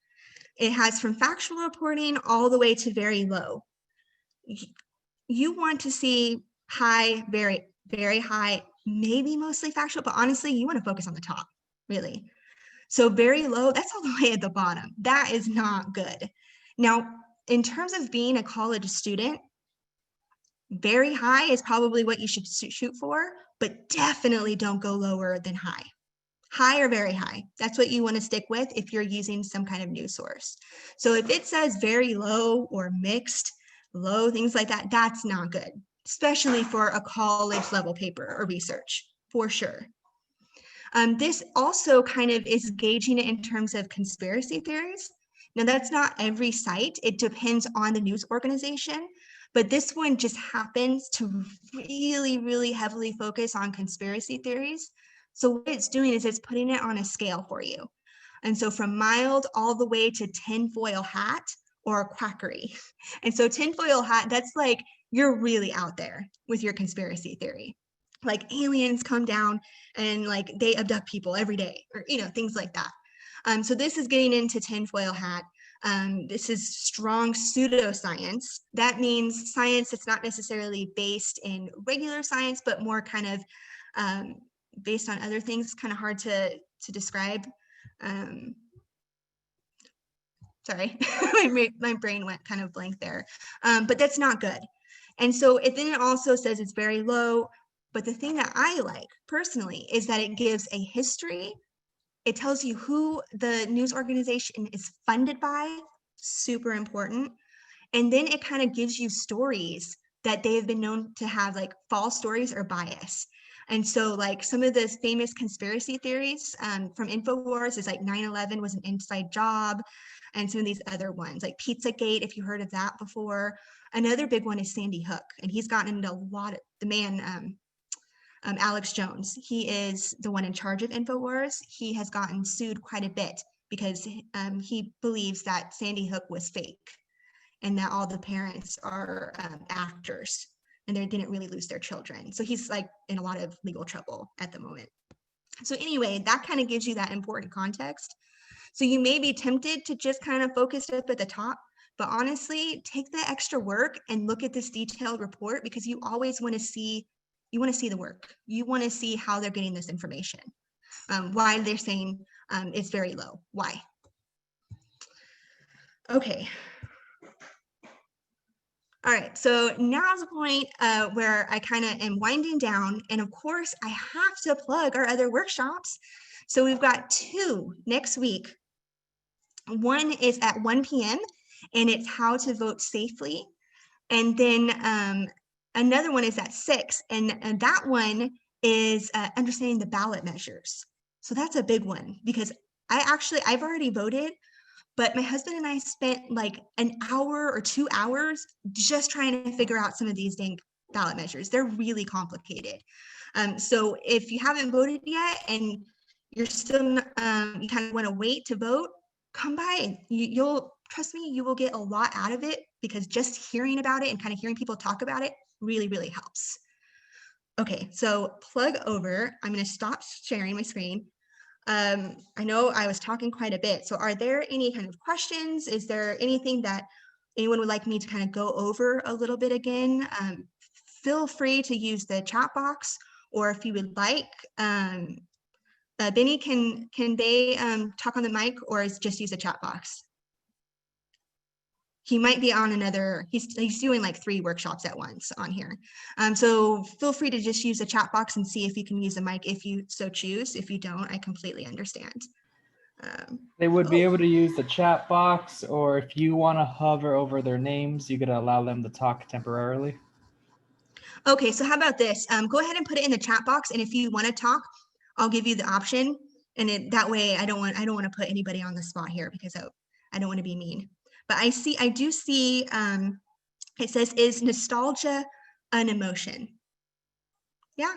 It has from factual reporting all the way to very low. You want to see high, very, very high, maybe mostly factual, but honestly, you want to focus on the top, really. So very low, that's all the way at the bottom. That is not good. Now, in terms of being a college student, very high is probably what you should shoot for, but definitely don't go lower than high. High or very high, that's what you want to stick with if you're using some kind of news source. So if it says very low or mixed, low, things like that, that's not good, especially for a college level paper or research, for sure. This also kind of is gauging it in terms of conspiracy theories. Now, that's not every site. It depends on the news organization, but this one just happens to really, really heavily focus on conspiracy theories. So what it's doing is it's putting it on a scale for you. And so from mild all the way to tinfoil hat or quackery. And so tinfoil hat, that's like, you're really out there with your conspiracy theory. Like aliens come down and like they abduct people every day, or things like that. So this is getting into tinfoil hat. This is strong pseudoscience. That means science that's not necessarily based in regular science, but more kind of based on other things. It's kind of hard to describe. Sorry, my brain went kind of blank there, but that's not good. And so then it also says it's very low. But the thing that I like personally is that it gives a history. It tells you who the news organization is funded by, super important. And then it kind of gives you stories that they have been known to have like false stories or bias. And so like some of the famous conspiracy theories from InfoWars is like 9/11 was an inside job, and some of these other ones like Pizzagate, if you heard of that before. Another big one is Sandy Hook, and he's gotten into a lot of, the man, Alex Jones, he is the one in charge of InfoWars. He has gotten sued quite a bit because he believes that Sandy Hook was fake and that all the parents are actors and they didn't really lose their children. So he's like in a lot of legal trouble at the moment. So anyway, that kind of gives you that important context. So you may be tempted to just kind of focus up at the top, but honestly, take the extra work and look at this detailed report because you always want to see the work. You want to see how they're getting this information, why they're saying it's very low, why. Okay. All right, so now's the point where I kind of am winding down. And of course, I have to plug our other workshops. So we've got 2 next week. One is at 1 p.m. and it's how to vote safely. And then another one is at 6, and that one is understanding the ballot measures. So that's a big one because I've already voted, but my husband and I spent like an hour or 2 hours just trying to figure out some of these dang ballot measures. They're really complicated. So if you haven't voted yet and you're still you kind of want to wait to vote, come by. You'll trust me, you will get a lot out of it because just hearing about it and kind of hearing people talk about it really, really helps. Okay, so plug over. I'm going to stop sharing my screen. I know I was talking quite a bit. So are there any kind of questions? Is there anything that anyone would like me to kind of go over a little bit again? Feel free to use the chat box, or if you would like, Benny, can they talk on the mic or is just use the chat box? He might be on another, he's doing like 3 workshops at once on here. So feel free to just use the chat box and see if you can use the mic if you so choose. If you don't, I completely understand. They would be able to use the chat box, or if you want to hover over their names, you could allow them to talk temporarily. Okay, so how about this? Go ahead and put it in the chat box, and if you want to talk, I'll give you the option. And that way, I don't want to put anybody on the spot here because I don't want to be mean. But I do see, it says, is nostalgia an emotion? Yeah,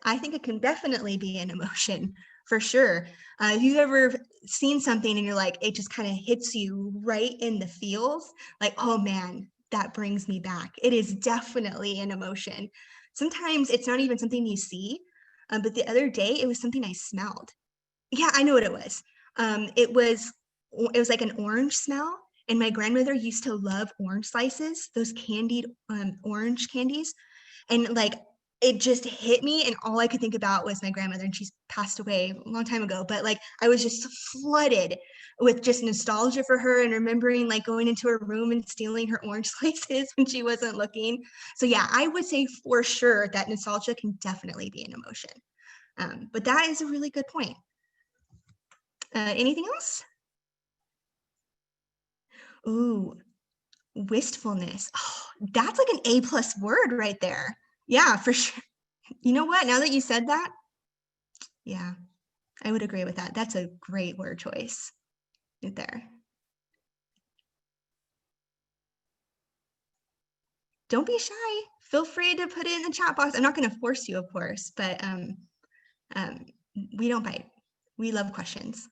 I think it can definitely be an emotion for sure. Have you ever seen something and you're like, it just kind of hits you right in the feels? Like, oh man, that brings me back. It is definitely an emotion. Sometimes it's not even something you see, but the other day it was something I smelled. Yeah, I know what it was. It was like an orange smell, and my grandmother used to love orange slices, those candied orange candies, and like it just hit me, and all I could think about was my grandmother, and she's passed away a long time ago, but like I was just flooded with just nostalgia for her and remembering like going into her room and stealing her orange slices when she wasn't looking. So yeah, I would say for sure that nostalgia can definitely be an emotion. But that is a really good point. Anything else? Ooh, wistfulness. Oh, that's like an A+ word right there. Yeah, for sure. You know what? Now that you said that, yeah, I would agree with that. That's a great word choice right there. Don't be shy. Feel free to put it in the chat box. I'm not going to force you, of course, but we don't bite. We love questions.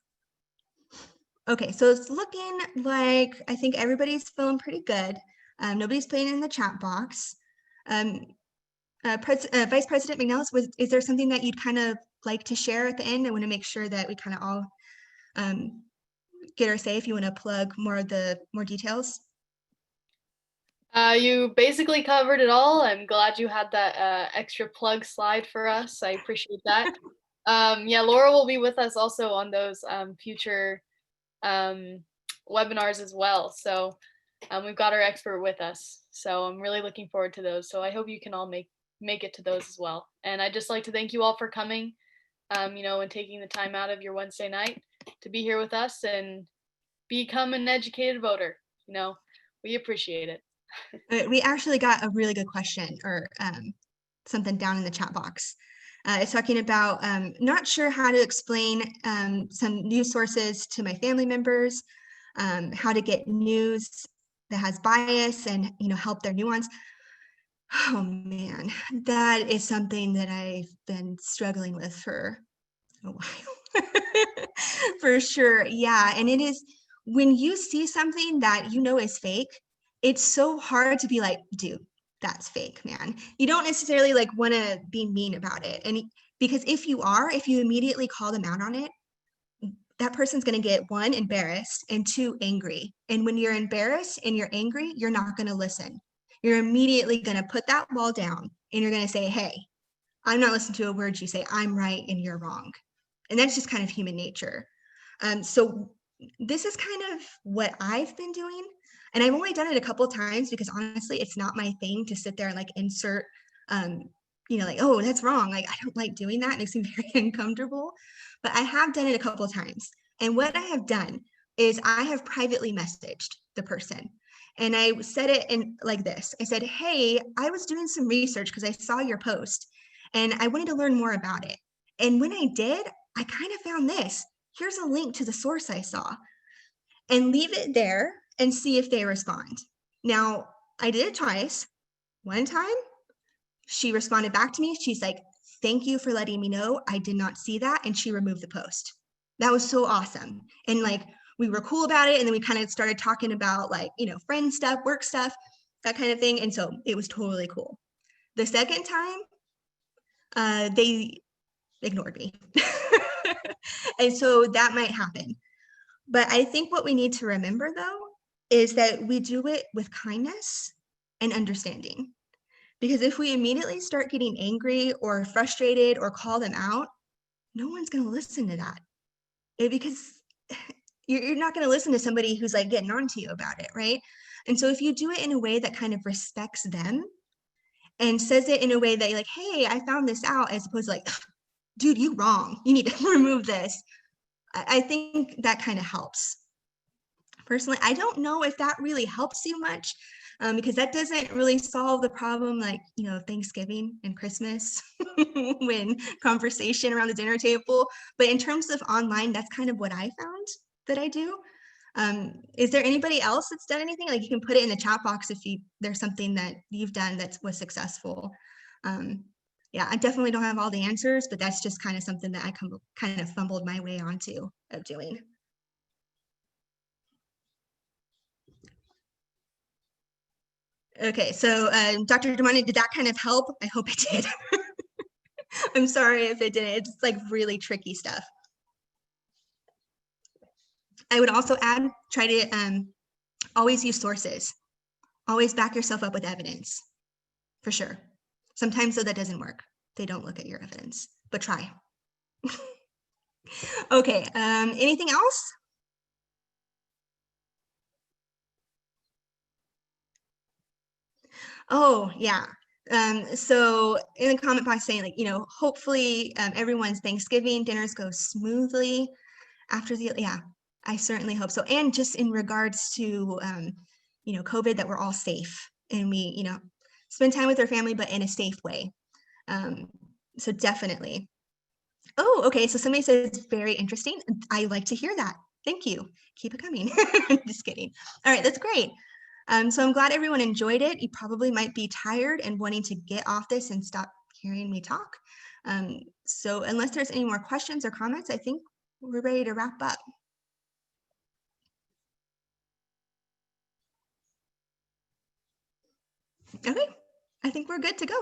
Okay, so it's looking like I think everybody's feeling pretty good. Nobody's putting in the chat box. Vice President McNellis, is there something that you'd kind of like to share at the end? I want to make sure that we kind of all get our say if you want to plug more details. You basically covered it all. I'm glad you had that extra plug slide for us. I appreciate that. Yeah, Laura will be with us also on those future webinars as well. So we've got our expert with us. So I'm really looking forward to those. So I hope you can all make it to those as well. And I'd just like to thank you all for coming, and taking the time out of your Wednesday night to be here with us and become an educated voter. We appreciate it. We actually got a really good question or something down in the chat box. It's talking about not sure how to explain some news sources to my family members, how to get news that has bias and help their nuance. Oh man, that is something that I've been struggling with for a while. For sure. Yeah. And it is when you see something that is fake, it's so hard to be like, dude, that's fake, man. You don't necessarily like want to be mean about it. And because if you immediately call them out on it, that person's going to get 1, embarrassed, and 2, angry. And when you're embarrassed and you're angry, you're not going to listen. You're immediately going to put that wall down and you're going to say, hey, I'm not listening to a word you say. I'm right and you're wrong. And that's just kind of human nature. So this is kind of what I've been doing. And I've only done it a couple of times because honestly, it's not my thing to sit there and like insert, like, oh, that's wrong. Like, I don't like doing that. It makes me very uncomfortable. But I have done it a couple of times. And what I have done is I have privately messaged the person. And I said it in like this. I said, hey, I was doing some research because I saw your post and I wanted to learn more about it. And when I did, I kind of found this. Here's a link to the source I saw, and leave it there and see if they respond. Now, I did it twice. One time, she responded back to me. She's like, thank you for letting me know. I did not see that. And she removed the post. That was so awesome. And like, we were cool about it. And then we kind of started talking about like, friend stuff, work stuff, that kind of thing. And so it was totally cool. The second time, they ignored me. And so that might happen. But I think what we need to remember though, is that we do it with kindness and understanding. Because if we immediately start getting angry or frustrated or call them out, no one's going to listen to that. Because you're not going to listen to somebody who's like getting on to you about it, right? And so if you do it in a way that kind of respects them and says it in a way that you're like, hey, I found this out, as opposed to like, dude, you wrong. You need to remove this. I think that kind of helps. Personally, I don't know if that really helps you much because that doesn't really solve the problem like, Thanksgiving and Christmas when conversation around the dinner table. But in terms of online, that's kind of what I found that I do. Is there anybody else that's done anything? Like you can put it in the chat box if there's something that you've done that was successful. Yeah, I definitely don't have all the answers, but that's just kind of something that I kind of fumbled my way onto of doing. Okay, so Dr. Damani, did that kind of help? I hope it did. I'm sorry if it didn't. It's like really tricky stuff. I would also add, try to always use sources. Always back yourself up with evidence, for sure. Sometimes though that doesn't work. They don't look at your evidence, but try. Okay, anything else? Oh, yeah. So in the comment box saying like, hopefully everyone's Thanksgiving dinners go smoothly after yeah, I certainly hope so. And just in regards to, COVID, that we're all safe and we, spend time with our family, but in a safe way. So definitely. Oh, okay. So somebody says very interesting. I like to hear that. Thank you. Keep it coming. Just kidding. All right, that's great. So I'm glad everyone enjoyed it. You probably might be tired and wanting to get off this and stop hearing me talk. So unless there's any more questions or comments, I think we're ready to wrap up. Okay, I think we're good to go.